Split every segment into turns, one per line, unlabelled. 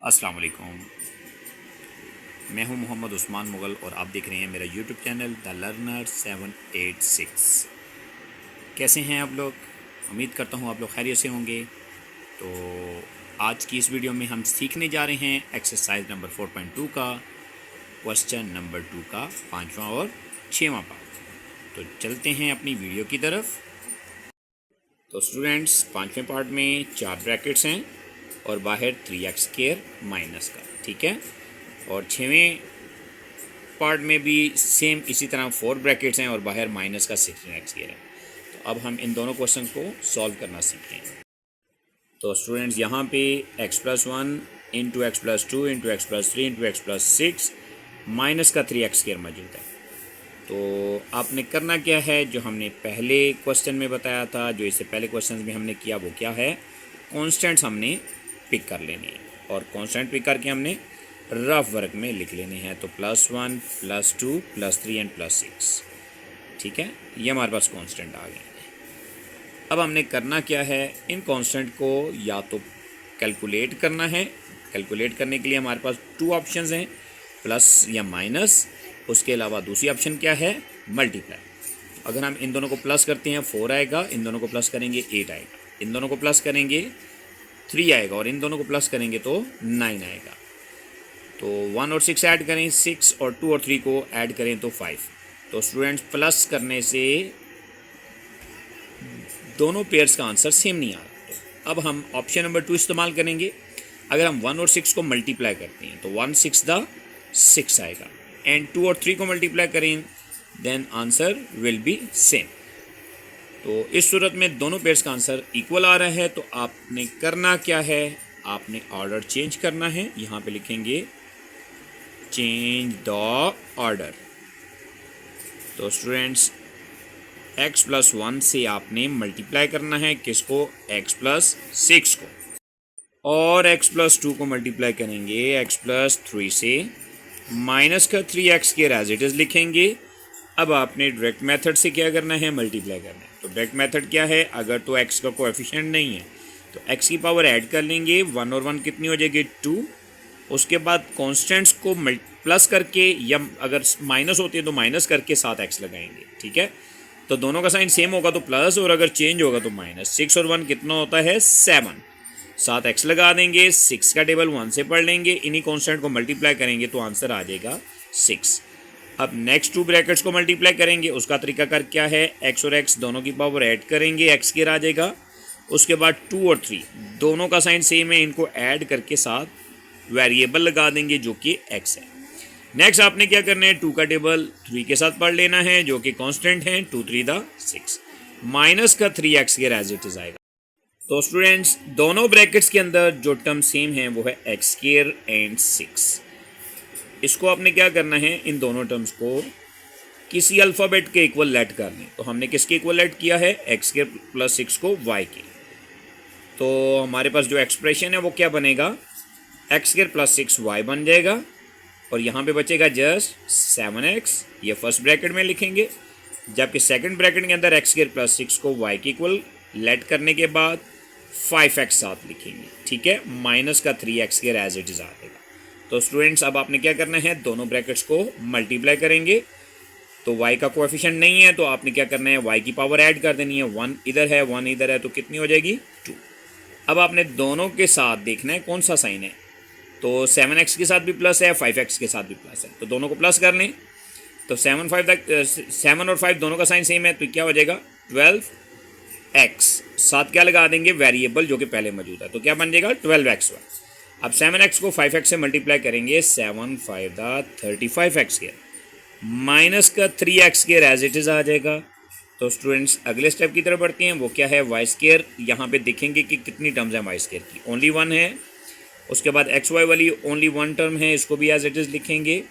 अस्सलाम वालेकुम। मैं हूं मोहम्मद उस्मान मुग़ल और आप देख रहे हैं मेरा यूट्यूब चैनल द लर्नर 786। कैसे हैं आप लोग? उम्मीद करता हूं आप लोग खैरियत से होंगे। तो आज की इस वीडियो में हम सीखने जा रहे हैं एक्सरसाइज नंबर 4.2 का क्वेश्चन नंबर 2 का 5वां और 6वां पार्ट। तो चलते हैं अपनी वीडियो की तरफ। तो स्टूडेंट्स, 5वें पार्ट में 4 ब्रैकेट्स हैं और बाहर 3x² माइनस का, ठीक है। और 6वें पार्ट में भी सेम इसी तरह 4 ब्रैकेट्स हैं और बाहर माइनस का 16x² है। तो अब हम इन दोनों क्वेश्चन को सॉल्व करना सीखते हैं। तो स्टूडेंट्स, यहाँ पे x+1 into x+2 into x+3 into x+6 minus का 3x² मौजूद है। तो आपने करना क्या है, जो हमने पहले क्वेश्चन में बताया था, जो इससे पहले क्वेश्चन में हमने किया, वो क्या है, कॉन्स्टेंट्स हमने पिक कर लेने हैं और कॉन्स्टेंट पिक करके हमने रफ वर्क में लिख लेने हैं। तो +1 +2 +3 एंड +6, ठीक है। ये हमारे पास कॉन्स्टेंट आ गए हैं। अब हमने करना क्या है, इन कॉन्स्टेंट को या तो कैलकुलेट करना है। कैलकुलेट करने के लिए हमारे पास 2 ऑप्शंस हैं, प्लस या माइनस। उसके अलावा दूसरी ऑप्शन क्या है, मल्टीप्लाई। अगर हम इन दोनों को प्लस करते हैं 4 आएगा, इन दोनों को प्लस करेंगे 8 आएगा, इन दोनों को प्लस करेंगे 3 आएगा और इन दोनों को प्लस करेंगे तो 9 आएगा। तो 1 और 6 ऐड करें, 6 और 2 और 3 को ऐड करें तो 5। तो स्टूडेंट्स, प्लस करने से दोनों पेयर्स का आंसर सेम नहीं आ रहा। तो अब हम ऑप्शन नंबर 2 इस्तेमाल करेंगे। अगर हम 1 और 6 को मल्टीप्लाई करते हैं तो 1 6 6 आएगा, एंड 2 और 3 को मल्टीप्लाई करें then answer will be same. तो इस सूरत में दोनों पेयर्स का आंसर इक्वल आ रहा है। तो आपने करना क्या है, आपने ऑर्डर चेंज करना है। यहाँ पे लिखेंगे चेंज द ऑर्डर। तो स्टूडेंट्स, x+1 से आपने मल्टीप्लाई करना है किसको, x+6 को, और x+2 को मल्टीप्लाई करेंगे x+3 से। माइनस का 3x² एज इट इज़ लिखेंगे। अब आपने डायरेक्ट मेथड से क्या करना है, मल्टीप्लाई करना है। तो डायरेक्ट मेथड क्या है, अगर तो x का कोएफिशिएंट नहीं है तो x की पावर ऐड कर लेंगे, 1 और 1 कितनी हो जाएगी, 2। उसके बाद कॉन्स्टेंट्स को प्लस करके, या अगर माइनस होती है तो माइनस करके साथ x लगाएंगे, ठीक है। तो दोनों का साइन सेम होगा तो प्लस, और अगर चेंज होगा तो माइनस। 6 और 1 कितना होता है, 7। साथ x लगा देंगे, 6 का टेबल 1 से पढ़ लेंगे, इन्हीं कॉन्स्टेंट को मल्टीप्लाई करेंगे तो आंसर आ जाएगा 6। अब नेक्स्ट 2 ब्रैकेट्स को मल्टीप्लाई करेंगे। उसका तरीका कर क्या है, x और x दोनों की पावर ऐड करेंगे, x² आ जाएगा। उसके बाद 2 और 3 दोनों का साइन सेम है, इनको ऐड करके साथ वेरिएबल लगा देंगे जो कि x है। नेक्स्ट आपने क्या करना है, 2 का टेबल 3 के साथ पढ़ लेना है जो कि कांस्टेंट है, 2 3 6, माइनस का 3x² एज इट इज आएगा। तो स्टूडेंट्स, दोनों ब्रैकेट्स के अंदर जो टर्म सेम है वो है x² एंड 6। इसको आपने क्या करना है, इन दोनों टर्म्स को किसी अल्फ़ाबेट के इक्वल लेट कर लें। तो हमने किसके इक्वल लेट किया है, x² + 6 को y के। तो हमारे पास जो एक्सप्रेशन है वो क्या बनेगा, x² + 6y बन जाएगा, और यहाँ पे बचेगा जस्ट 7x, ये फर्स्ट ब्रैकेट में लिखेंगे। जबकि सेकंड ब्रैकेट के अंदर x² + 6 को y के इक्वल लेट करने के बाद 5x साथ लिखेंगे, ठीक है। माइनस का 3x² एज इट इज आ जाएगा। तो स्टूडेंट्स, अब आपने क्या करना है, दोनों ब्रैकेट्स को मल्टीप्लाई करेंगे। तो y का कोएफिशिएंट नहीं है तो आपने क्या करना है, y की पावर ऐड कर देनी है। 1 इधर है 1 इधर है तो कितनी हो जाएगी, 2। अब आपने दोनों के साथ देखना है कौन सा साइन है। तो 7x के साथ भी प्लस है, 5x के साथ भी प्लस है, तो दोनों को प्लस कर लें। तो 7 और 5 दोनों का साइन सेम है तो क्या हो जाएगा, 12x। साथ क्या लगा देंगे, वेरिएबल जो कि पहले मौजूद है, तो क्या बन जाएगा, 12x। अब 7x को 5x से मल्टीप्लाई करेंगे, 7 5 35x², माइनस का 3x² एज इट इज़ आ जाएगा। तो स्टूडेंट्स, अगले स्टेप की तरफ बढ़ते हैं, वो क्या है, y²। यहाँ पे देखेंगे कि कितनी टर्म्स हैं y² की, ओनली 1 है। उसके बाद xy वाली ओनली 1 टर्म है, इसको भी एज इट इज़ लिखेंगे।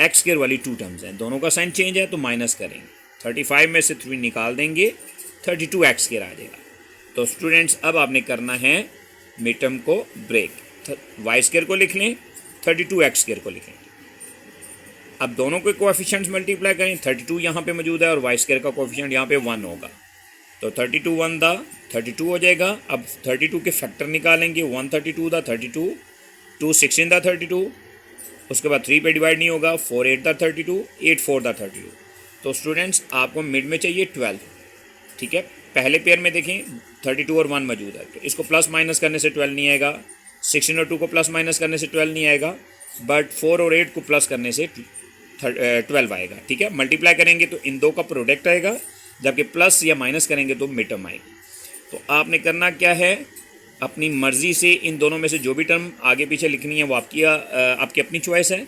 x² वाली 2 टर्म्स हैं, दोनों का साइन चेंज है तो माइनस करेंगे। 35 में से 3 निकाल देंगे, 32x² आ जाएगा। तो स्टूडेंट्स, अब आपने करना है मिड टर्म को ब्रेक, y² को लिख लें, 32x² को लिखें। अब दोनों के कोएफिशिएंट्स मल्टीप्लाई करें, 32 यहाँ पे मौजूद है और y² का कोएफिशिएंट यहाँ पे 1 होगा, तो 32 1 32 हो जाएगा। अब 32 के फैक्टर निकालेंगे, 1 32 32 2 6 इन द 32, उसके बाद 3 पे डिवाइड नहीं होगा, 4 8 द 32, 8 4 द 32। तो स्टूडेंट्स आपको मिड में चाहिए 12, ठीक है। पहले पेयर में देखें 32 और 1 मौजूद है, तो इसको प्लस माइनस करने से 12 नहीं आएगा, 16 और 2 को प्लस माइनस करने से 12 नहीं आएगा, बट 4 और 8 को प्लस करने से 12 आएगा, ठीक है। मल्टीप्लाई करेंगे तो इन दो का प्रोडक्ट आएगा, जबकि प्लस या माइनस करेंगे तो मिड टर्म आएगी। तो आपने करना क्या है, अपनी मर्ज़ी से इन दोनों में से जो भी टर्म आगे पीछे लिखनी है वो आपकी अपनी चॉइस है।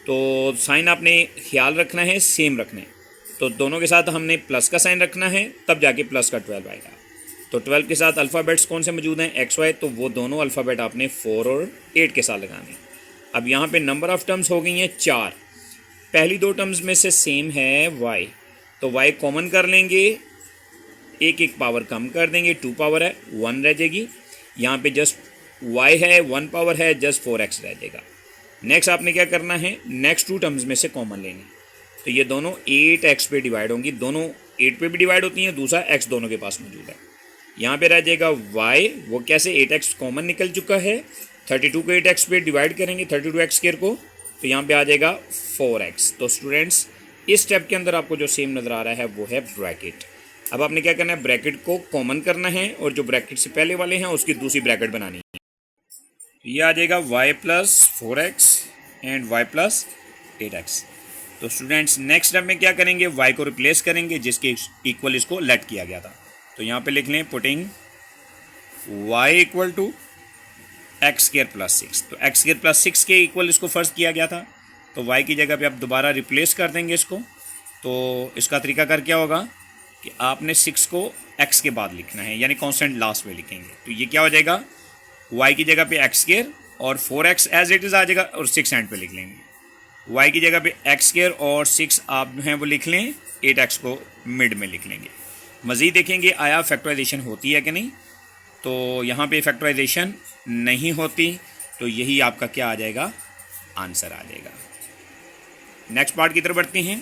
तो साइन आपने ख्याल रखना है, सेम रखना है। तो दोनों के साथ हमने प्लस का साइन रखना है, तब जाके प्लस का 12 आएगा। तो 12 के साथ अल्फ़ाबेट्स कौन से मौजूद हैं, एक्स वाई, तो वो दोनों अल्फ़ाबेट आपने 4 और 8 के साथ लगाने हैं। अब यहाँ पे नंबर ऑफ़ टर्म्स हो गई हैं 4। पहली दो टर्म्स में से सेम है वाई, तो वाई कॉमन कर लेंगे, एक एक पावर कम कर देंगे, 2 पावर है 1 रह जाएगी। यहाँ पे जस्ट वाई है, 1 पावर है, जस्ट 4x रह जाएगा। नेक्स्ट आपने क्या करना है, नेक्स्ट 2 टर्म्स में से कॉमन लेंगे, तो ये दोनों 8x पे डिवाइड होंगी, दोनों 8 पे भी डिवाइड होती हैं, दूसरा x दोनों के पास मौजूद है। यहाँ पे रह जाएगा y, वो कैसे 8x कॉमन निकल चुका है, 32 को 8x पे डिवाइड करेंगे 32x स्क्वायर को, तो यहाँ पे आ जाएगा 4x। तो स्टूडेंट्स इस स्टेप के अंदर आपको जो सेम नज़र आ रहा है वो है ब्रैकेट। अब आपने क्या करना है, ब्रैकेट को कॉमन करना है और जो ब्रैकेट से पहले वाले हैं उसकी दूसरी ब्रैकेट बनानी है। ये आ जाएगा y plus 4x and y plus 8x। तो स्टूडेंट्स नेक्स्ट स्टेप में क्या करेंगे, y को रिप्लेस करेंगे जिसके इक्वल इसको लेट किया गया था। तो यहाँ पे लिख लें putting y equal to x square plus 6। तो एक्स स्क्वायर प्लस 6 के इक्वल इसको फर्स्ट किया गया था, तो y की जगह पे आप दोबारा रिप्लेस कर देंगे इसको। तो इसका तरीका कर क्या होगा कि आपने 6 को x के बाद लिखना है, यानी कांस्टेंट लास्ट में लिखेंगे। तो ये क्या हो जाएगा, y की जगह पे एक्स स्क्वायर और 4x एज इट इज़ आ जाएगा और 6 एंड पे लिख लेंगे। y की जगह पे एक्स स्क्वायर और 6 आप जो हैं वो लिख लें, 8x को मिड में लिख लेंगे। मज़ीद देखेंगे आया फैक्टराइजेशन होती है कि नहीं, तो यहाँ पे फैक्टराइजेशन नहीं होती, तो यही आपका क्या आ जाएगा, आंसर आ जाएगा। नेक्स्ट पार्ट की तरफ बढ़ते हैं।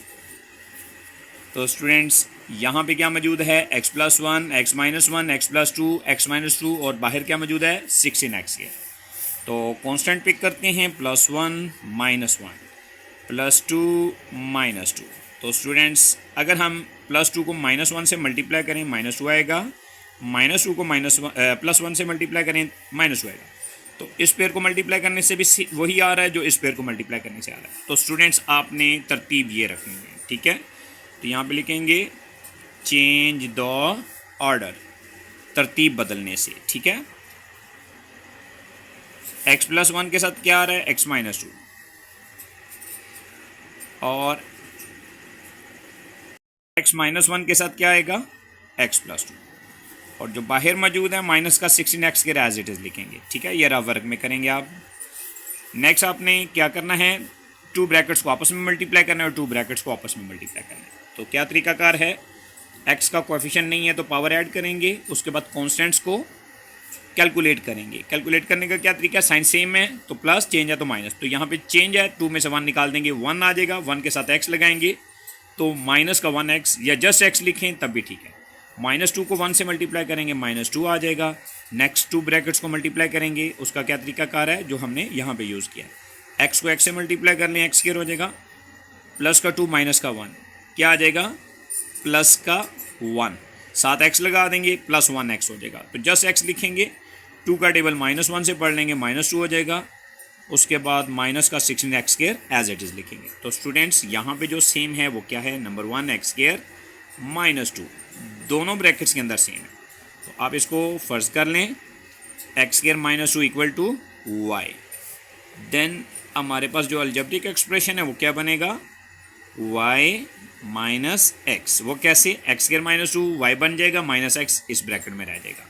तो स्टूडेंट्स यहाँ पे क्या मौजूद है, x plus 1, x minus 1, x plus 2, x minus 2 और बाहर क्या मौजूद है 16x के। तो कांस्टेंट पिक करते हैं, +1 -1 +2 -2। तो स्टूडेंट्स अगर हम +2 को -1 से मल्टीप्लाई करें -2 आएगा, -2 को +1 से मल्टीप्लाई करें -2 आएगा। तो इस पेयर को मल्टीप्लाई करने से भी वही आ रहा है जो इस पेयर को मल्टीप्लाई करने से आ रहा है। तो स्टूडेंट्स आपने तरतीब ये रखनी है, ठीक है। तो यहाँ पे लिखेंगे चेंज द ऑर्डर, तरतीब बदलने से, ठीक है। x प्लस 1 के साथ क्या आ रहा है, x माइनस 2, और x माइनस 1 के साथ क्या आएगा, x प्लस 2, और जो बाहर मौजूद है माइनस का 16x के एज इट इज़ लिखेंगे, ठीक है। ये रफ वर्क में करेंगे आप। नेक्स्ट आपने क्या करना है, 2 ब्रैकेट्स को आपस में मल्टीप्लाई करना है और 2 ब्रैकेट्स को आपस में मल्टीप्लाई करना है। तो क्या तरीकाकार है, x का कोएफिशिएंट नहीं है तो पावर ऐड करेंगे, उसके बाद कॉन्स्टेंट्स को कैलकुलेट करेंगे। कैलकुलेट करने का क्या तरीका है, साइन सेम है तो प्लस, चेंज है तो माइनस। तो यहाँ पे चेंज है, 2 में से 1 निकाल देंगे, 1 आ जाएगा, 1 के साथ x लगाएंगे तो माइनस का 1x, या जस्ट x लिखें तब भी ठीक है। -2 को 1 से मल्टीप्लाई करेंगे, -2 आ जाएगा। नेक्स्ट 2 ब्रैकेट्स को मल्टीप्लाई करेंगे, उसका क्या तरीकाकार है जो हमने यहाँ पे यूज़ किया, x को x से मल्टीप्लाई कर लें, x स्क्वायर हो जाएगा, प्लस का 2 माइनस का 1 क्या आ जाएगा, प्लस का 1, साथ x लगा देंगे, प्लस 1x हो जाएगा। तो जस्ट x लिखेंगे, 2 का टेबल -1 से पढ़ लेंगे, -2 हो जाएगा, उसके बाद माइनस का 16x square as it is लिखेंगे। तो स्टूडेंट्स यहाँ पे जो सेम है वो क्या है, नंबर 1 x स्क्वायर -2, दोनों ब्रैकेट्स के अंदर सेम है। तो आप इसको फर्ज कर लें, x square -2 equal to y। Then हमारे पास जो अलजेब्रिक एक्सप्रेशन है वो क्या बनेगा, y माइनस x। वो कैसे, x स्क्वायर -2 y बन जाएगा, माइनस x इस ब्रैकेट में रह जाएगा,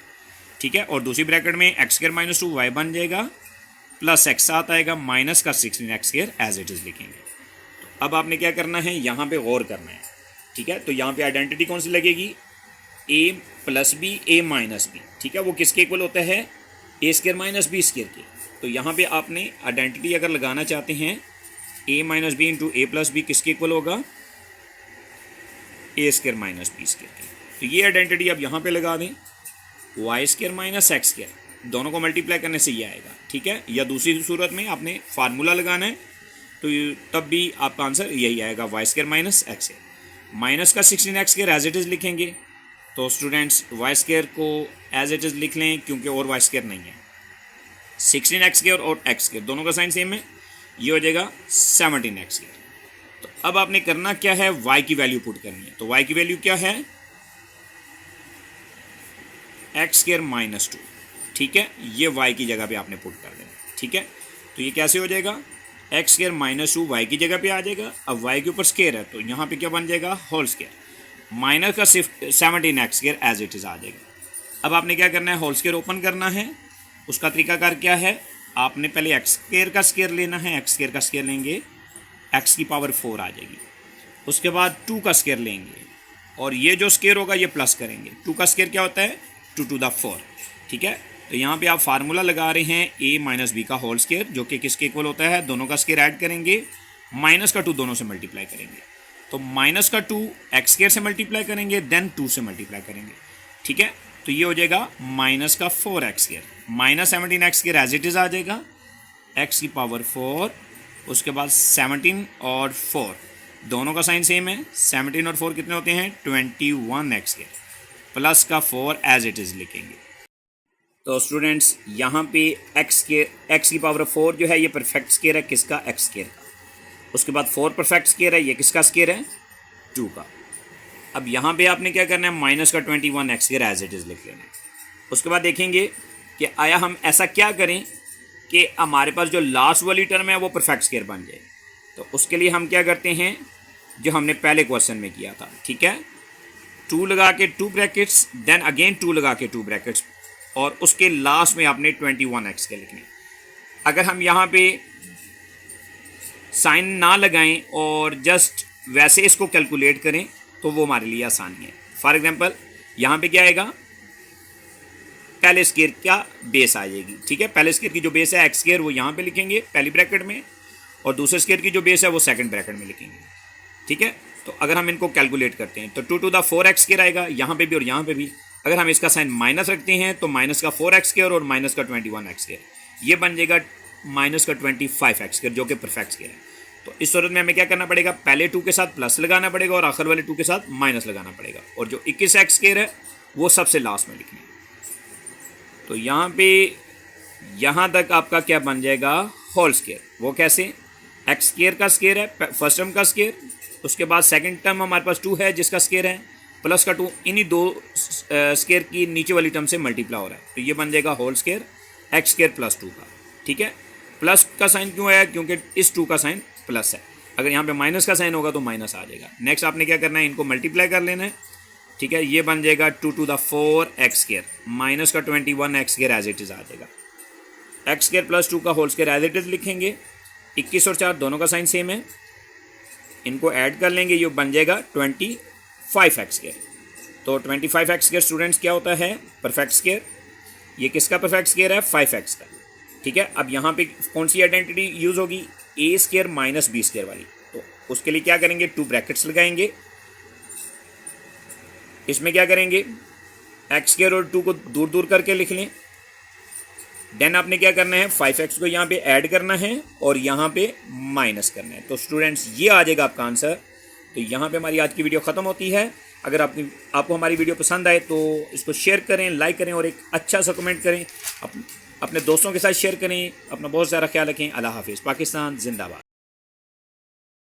ठीक है। और दूसरी ब्रैकेट में x स्क्वायर -2 y बन जाएगा, प्लस x साथ आएगा, माइनस का 16x square as it is लिखेंगे। तो अब आपने क्या करना है, यहाँ पे गौर करना है, ठीक है। तो यहाँ पे आइडेंटिटी कौन सी लगेगी, a plus B, a minus B, ठीक है। वो किसके इक्वल होता है, a square minus B square के। तो यहाँ पे आपने आइडेंटिटी अगर लगाना चाहते हैं, a minus B into A plus B किसके इक्वल होगा, a square minus B square के। तो ये आइडेंटिटी आप यहाँ पे लगा दें, y square minus x square दोनों को मल्टीप्लाई करने से ये आएगा, ठीक है। या दूसरी सूरत में आपने फार्मूला लगाना है तो तब भी आपका आंसर यही आएगा, y square minus x square. Minus का 16x square as it is लिखेंगे, तो स्टूडेंट्स वाई स्क्वायर को एज इट इज़ लिख लें क्योंकि और वाई स्क्वायर नहीं है। 16x स्क्वायर और एक्स स्क्वायर दोनों का साइन सेम है, ये हो जाएगा 17x स्क्वायर। तो अब आपने करना क्या है, y की वैल्यू पुट करनी है। तो y की वैल्यू क्या है, एक्स स्क्वायर माइनस 2, ठीक है। ये y की जगह पे आपने पुट कर देना, ठीक है। तो ये कैसे हो जाएगा, एक्स स्क्वायर माइनस 2 वाई की जगह पे आ जाएगा। अब y के ऊपर स्क्वायर है तो यहाँ पे क्या बन जाएगा, होल स्क्वायर। माइनस का सिर्फ 17x square as it is आ जाएगा। अब आपने क्या करना है, होल स्क्वायर ओपन करना है। उसका तरीकाकार क्या है, आपने पहले एक्स स्क्वायर का स्क्वायर लेना है, एक्स स्क्वायर का स्क्वायर लेंगे एक्स की पावर 4 आ जाएगी। उसके बाद 2 का स्क्वायर लेंगे और ये जो स्क्वायर होगा ये प्लस करेंगे। 2 का स्क्वायर क्या होता है, 2 टू द 4, ठीक है। तो यहाँ पे आप फार्मूला लगा रहे हैं a माइनस बी का होल स्क्वायर, जो कि किसके इक्वल होता है, दोनों का स्क्वायर ऐड करेंगे, माइनस का 2 दोनों से मल्टीप्लाई करेंगे। तो माइनस का 2 एक्स स्क्वायर से मल्टीप्लाई करेंगे, देन 2 से मल्टीप्लाई करेंगे, ठीक है। तो ये हो जाएगा माइनस का 4x square, minus 17x square as it is आ जाएगा, x की पावर 4। उसके बाद 17 और 4 दोनों का साइन सेम है, 17 और 4 कितने होते हैं, 21x स्क्वायर, प्लस का 4 एज इट इज़ लिखेंगे। तो स्टूडेंट्स यहाँ पे x की पावर 4 जो है ये परफेक्ट स्क्वायर है, किसका, x स्क्वायर का। उसके बाद 4 परफेक्ट स्क्वायर है, ये किसका स्क्वायर है, 2 का। अब यहाँ पे आपने क्या करना है, माइनस का 21x square as it is लिख लेना है। उसके बाद देखेंगे कि आया हम ऐसा क्या करें कि हमारे पास जो लास्ट वाली टर्म है वो परफेक्ट स्क्वायर बन जाए। तो उसके लिए हम क्या करते हैं, जो हमने पहले क्वेश्चन में किया था, ठीक है। 2 लगा के 2 ब्रैकेट्स, देन अगेन 2 लगा के 2 ब्रैकेट्स, और उसके लास्ट में आपने 21x के लिखने। अगर हम यहाँ पे साइन ना लगाएं और जस्ट वैसे इसको कैलकुलेट करें तो वो हमारे लिए आसानी है। फॉर एग्जांपल यहाँ पे क्या आएगा, पहले स्क्वायर का बेस आ जाएगी, ठीक है। पहले स्क्वायर की जो बेस है एक्स स्क्वायर वो यहाँ पे लिखेंगे पहली ब्रैकेट में, और दूसरे स्क्वायर की जो बेस है वो सेकंड ब्रैकेट में लिखेंगे, ठीक है। तो अगर हम इनको कैलकुलेट करते हैं तो 2 टू द 4x स्क्वायर आएगा यहाँ पे भी और यहाँ पे भी। अगर हम इसका साइन माइनस रखते हैं तो माइनस का 4x स्क्वायर और माइनस का 21x स्क्वायर, ये बन जाएगा माइनस का 25x स्क्वायर, जो कि परफेक्ट स्क्वायर है। तो इस सूरत में हमें क्या करना पड़ेगा, पहले 2 के साथ प्लस लगाना पड़ेगा और आखिर वाले 2 के साथ माइनस लगाना पड़ेगा, और जो 21x स्क्वायर है वो सबसे लास्ट में लिखना है। तो यहाँ पे यहाँ तक आपका क्या बन जाएगा, होल स्क्वायर। वो कैसे, एक्स स्क्वायर का स्क्वायर है फर्स्ट टर्म का स्क्वायर, उसके बाद सेकंड टर्म हमारे पास 2 है जिसका स्क्वायर है, प्लस का 2 इन्हीं 2 स्क्वायर की नीचे वाली टर्म से मल्टीप्लाई हो रहा है। तो ये बन जाएगा whole square x square plus 2 का, ठीक है। प्लस का साइन क्यों आया, क्योंकि इस 2 का साइन प्लस है। अगर यहाँ पे माइनस का साइन होगा तो माइनस आ जाएगा। नेक्स्ट आपने क्या करना है, इनको मल्टीप्लाई कर लेना है, ठीक है। ये बन जाएगा 2 to the 4x square, minus का 21x square as it is आ जाएगा। एक्स स्क्वायर प्लस 2 का whole square as it is लिखेंगे। 21 और 4 दोनों का साइन सेम है, इनको ऐड कर लेंगे, ये बन जाएगा 25x स्क्वायर। तो 25x स्क्वायर स्टूडेंट्स क्या होता है, परफेक्ट स्क्वायर। ये किसका परफेक्ट स्क्वायर है, 5x का, ठीक है। अब यहाँ पे कौन सी आइडेंटिटी यूज़ होगी, a square minus B square वाली। तो उसके लिए क्या करेंगे, 2 ब्रैकेट्स लगाएंगे, इसमें क्या करेंगे, एक्स स्क्वायर और 2 को दूर दूर करके लिख लें। देन आपने क्या करना है, 5x को यहाँ पे ऐड करना है और यहाँ पे माइनस करना है। तो स्टूडेंट्स ये आ जाएगा आपका आंसर। तो यहाँ पे हमारी आज की वीडियो ख़त्म होती है। अगर आपको हमारी वीडियो पसंद आए तो इसको शेयर करें, लाइक करें और एक अच्छा सा कमेंट करें, अपने दोस्तों के साथ शेयर करें। अपना बहुत सारा ख्याल रखें। अल्लाह हाफिज़। पाकिस्तान जिंदाबाद।